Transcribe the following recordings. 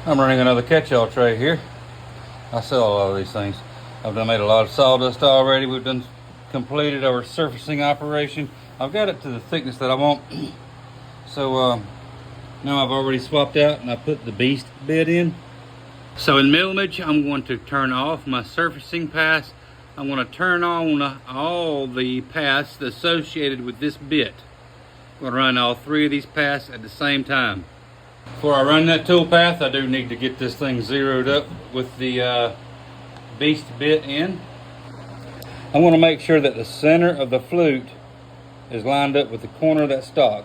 I'm running another catch-all tray here. I sell a lot of these things. I've done made a lot of sawdust already. We've done completed our surfacing operation. I've got it to the thickness that I want. So now I've already swapped out and I put the beast bit in. So in Millmage, I'm going to turn off my surfacing pass. I'm going to turn on all the paths associated with this bit. I'm going to run all three of these paths at the same time. Before I run that tool path, I do need to get this thing zeroed up with the beast bit in. I want to make sure that the center of the flute is lined up with the corner of that stock.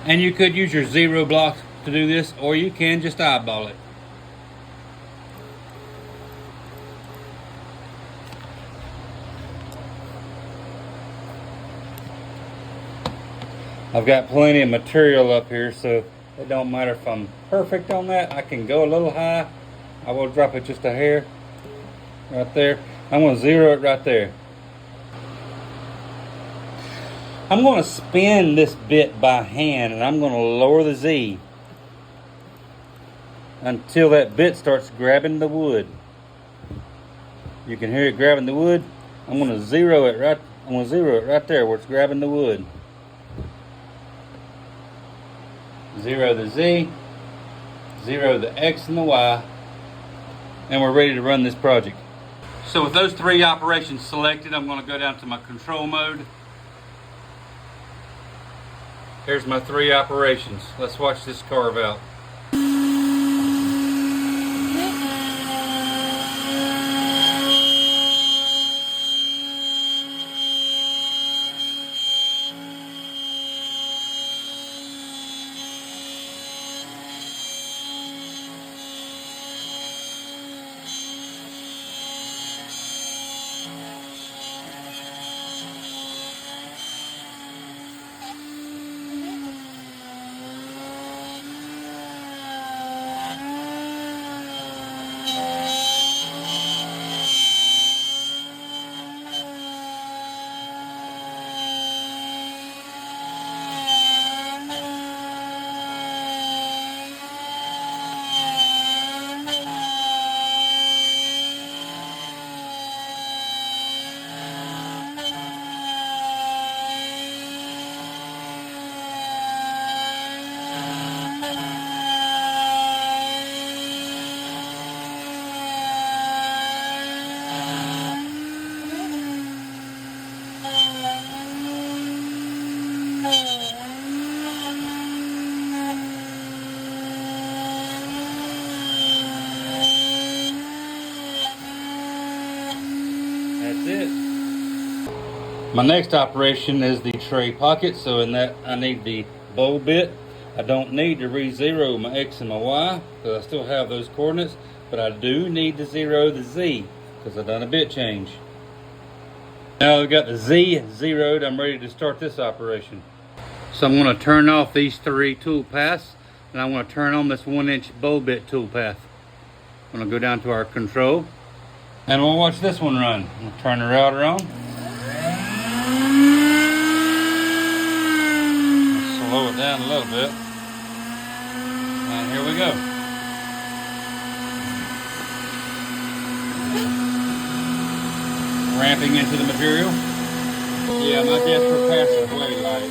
And you could use your zero block to do this, or you can just eyeball it. I've got plenty of material up here, so it don't matter if I'm perfect on that. I can go a little high. I will drop it just a hair right there. I'm going to zero it right there. I'm going to spin this bit by hand, and I'm going to lower the Z until that bit starts grabbing the wood. You can hear it grabbing the wood. I'm going to zero it right. I'm going to zero it right there where it's grabbing the wood. Zero the Z, zero the X and the Y, and we're ready to run this project. So with those three operations selected, I'm going to go down to my control mode. Here's my three operations. Let's watch this carve out. That's it. My next operation is the tray pocket. So in that I need the bowl bit. I don't need to re-zero my X and my Y because I still have those coordinates, but I do need to zero the Z because I've done a bit change. Now I've got the Z zeroed, I'm ready to start this operation. So I'm going to turn off these three tool paths, and I'm going to turn on this 1-inch bowl bit tool path. I'm going to go down to our control, and we'll watch this one run. I'm going to turn the router on. Slow it down a little bit. And here we go. Ramping into the material. Yeah, my Desperate Pass is way light.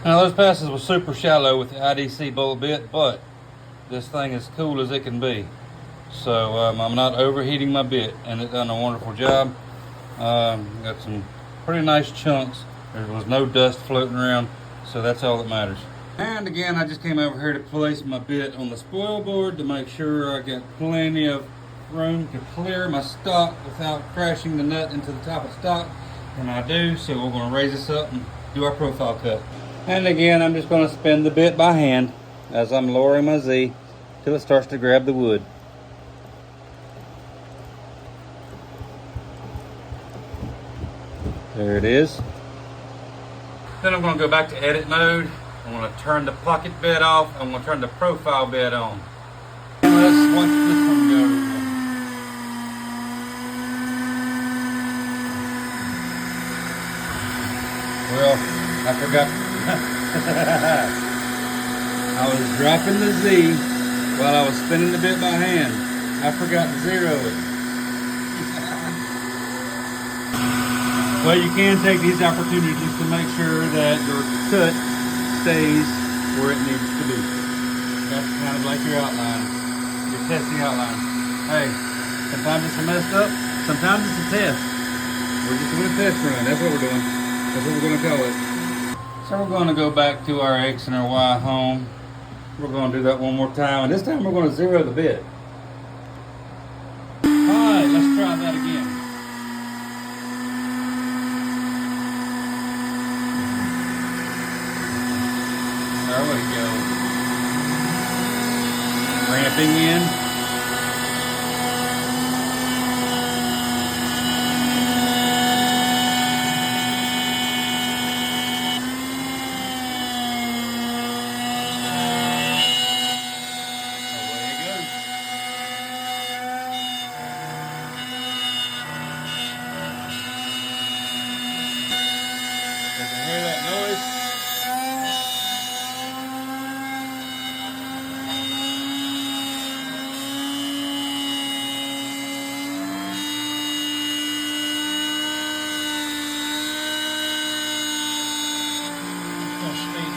Now those passes were super shallow with the IDC bull bit, but this thing is cool as it can be. So I'm not overheating my bit, and it done a wonderful job. Got some pretty nice chunks. There was no dust floating around, so that's all that matters. And again, I just came over here to place my bit on the spoil board to make sure I got plenty of room to clear my stock without crashing the nut into the top of stock. And I do, so we're going to raise this up and do our profile cut. And again, I'm just going to spin the bit by hand as I'm lowering my Z till it starts to grab the wood. There it is. Then I'm going to go back to edit mode. I'm going to turn the pocket bed off. I'm going to turn the profile bed on. And let's watch this one go. Well, I forgot. I was dropping the Z while I was spinning the bit by hand. I forgot to zero it. Well, you can take these opportunities to make sure that your cut stays where it needs to be. That's kind of like your outline, your testing outline. Hey, sometimes it's a messed up, sometimes it's a test. We're just doing a test run. That's what we're doing. That's what we're going to call it. So we're going to go back to our X and our Y home. We're going to do that one more time, and this time we're going to zero the bit. Alright, let's try that again. There we go. Ramping in.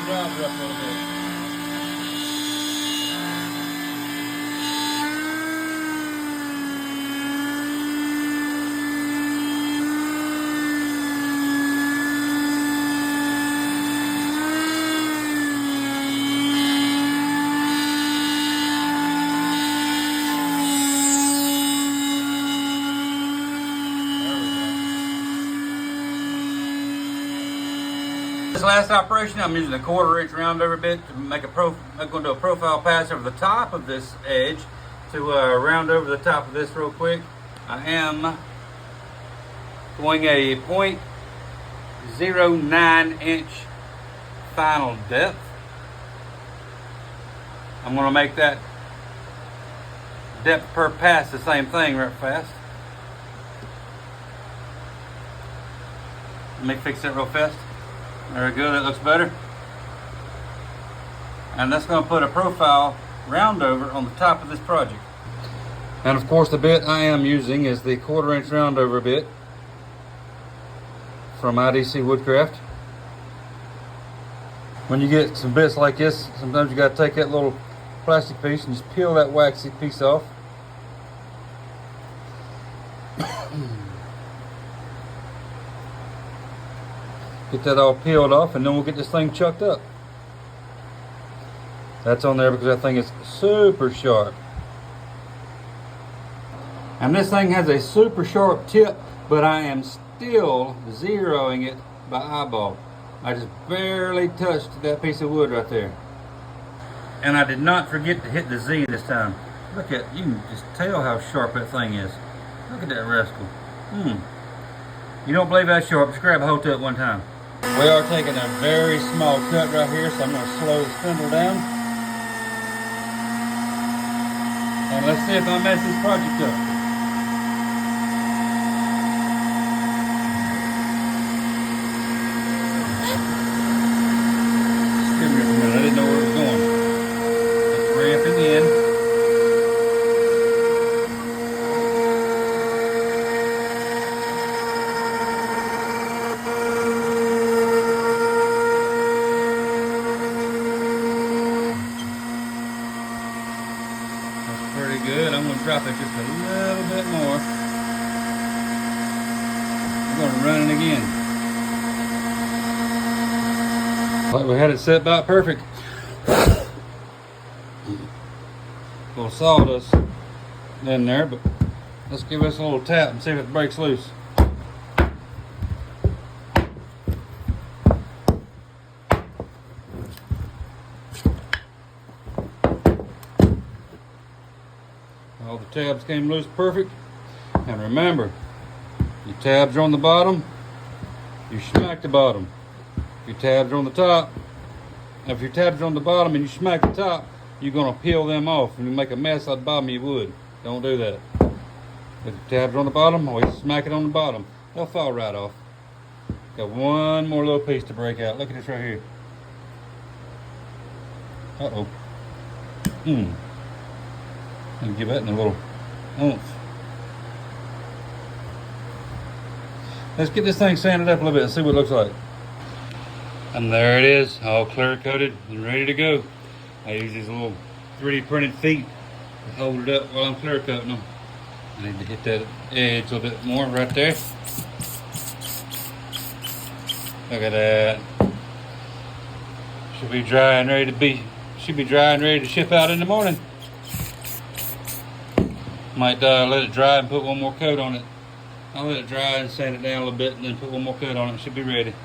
Up a little bit. This last operation, I'm using a 1/4 inch round over bit to make I'm going to do a profile pass over the top of this edge to round over the top of this real quick. I am going a 0.09 inch final depth. I'm going to make that depth per pass the same thing right fast. Let me fix that real fast. There we go, that looks better. And that's going to put a profile round over on the top of this project. And of course the bit I am using is the 1/4 inch round over bit from IDC Woodcraft. When you get some bits like this, sometimes you got to take that little plastic piece and just peel that waxy piece off. Get that all peeled off, and then we'll get this thing chucked up. That's on there because that thing is super sharp. And this thing has a super sharp tip, but I am still zeroing it by eyeball. I just barely touched that piece of wood right there. And I did not forget to hit the Z this time. Look at, you can just tell how sharp that thing is. Look at that rascal. You don't believe that's sharp, just grab a hold to it one time. We are taking a very small cut right here, so I'm going to slow the spindle down. And let's see if I mess this project up. Give me a minute, I didn't know where it was going. It's ramping in. Pretty good. I'm going to drop it just a little bit more. I'm going to run it again. Like we had it set about perfect. Little sawdust in there, but let's give this a little tap and see if it breaks loose. All the tabs came loose perfect. And remember, your tabs are on the bottom, you smack the bottom. If your tabs are on the top, if your tabs are on the bottom and you smack the top, you're gonna peel them off and you make a mess at the bottom of your wood. Don't do that. If your tabs are on the bottom, always smack it on the bottom. They'll fall right off. Got one more little piece to break out. Look at this right here. Uh-oh. And give that a little oomph. Let's get this thing sanded up a little bit and see what it looks like. And there it is, all clear coated and ready to go. I use these little 3D printed feet to hold it up while I'm clear coating them. I need to hit that edge a little bit more right there. Look at that. Should be dry and ready to ship out in the morning. Might let it dry and put one more coat on it. I'll let it dry and sand it down a little bit and then put one more coat on it. It should be ready.